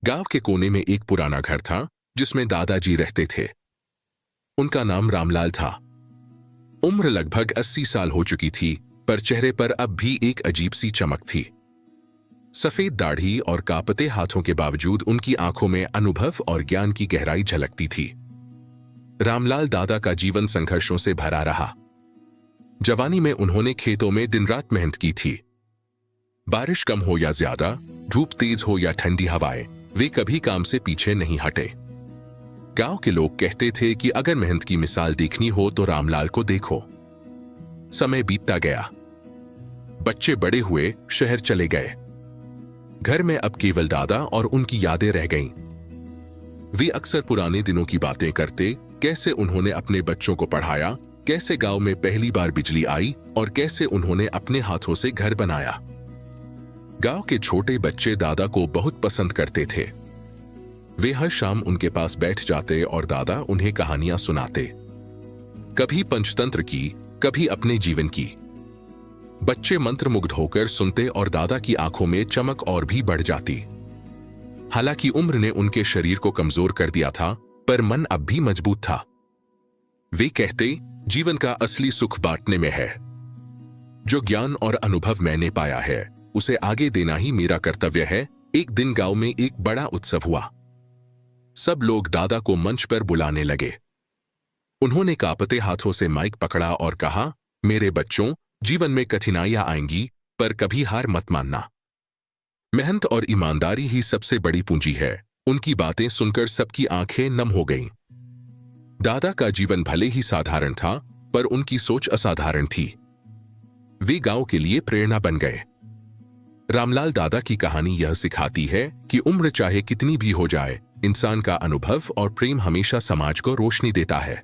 गांव के कोने में एक पुराना घर था जिसमें दादाजी रहते थे। उनका नाम रामलाल था। उम्र लगभग 80 साल हो चुकी थी, पर चेहरे पर अब भी एक अजीब सी चमक थी। सफेद दाढ़ी और कांपते हाथों के बावजूद उनकी आंखों में अनुभव और ज्ञान की गहराई झलकती थी। रामलाल दादा का जीवन संघर्षों से भरा रहा। जवानी में उन्होंने खेतों में दिन रात मेहनत की थी। बारिश कम हो या ज्यादा, धूप तेज हो या ठंडी हवाएं, वे कभी काम से पीछे नहीं हटे। गांव के लोग कहते थे कि अगर मेहनत की मिसाल देखनी हो तो रामलाल को देखो। समय बीतता गया। बच्चे बड़े हुए, शहर चले गए। घर में अब केवल दादा और उनकी यादें रह गईं। वे अक्सर पुराने दिनों की बातें करते, कैसे उन्होंने अपने बच्चों को पढ़ाया, कैसे गांव में पहली बार बिजली आई और कैसे उन्होंने अपने हाथों से घर बनाया। गांव के छोटे बच्चे दादा को बहुत पसंद करते थे। वे हर शाम उनके पास बैठ जाते और दादा उन्हें कहानियां सुनाते, कभी पंचतंत्र की, कभी अपने जीवन की। बच्चे मंत्रमुग्ध होकर सुनते और दादा की आंखों में चमक और भी बढ़ जाती। हालांकि उम्र ने उनके शरीर को कमजोर कर दिया था, पर मन अब भी मजबूत था। वे कहते, जीवन का असली सुख बांटने में है। जो ज्ञान और अनुभव मैंने पाया है उसे आगे देना ही मेरा कर्तव्य है। एक दिन गांव में एक बड़ा उत्सव हुआ। सब लोग दादा को मंच पर बुलाने लगे। उन्होंने कांपते हाथों से माइक पकड़ा और कहा, मेरे बच्चों, जीवन में कठिनाइयां आएंगी, पर कभी हार मत मानना। मेहनत और ईमानदारी ही सबसे बड़ी पूंजी है। उनकी बातें सुनकर सबकी आंखें नम हो गईं। दादा का जीवन भले ही साधारण था, पर उनकी सोच असाधारण थी। वे गांव के लिए प्रेरणा बन गए। रामलाल दादा की कहानी यह सिखाती है कि उम्र चाहे कितनी भी हो जाए, इंसान का अनुभव और प्रेम हमेशा समाज को रोशनी देता है।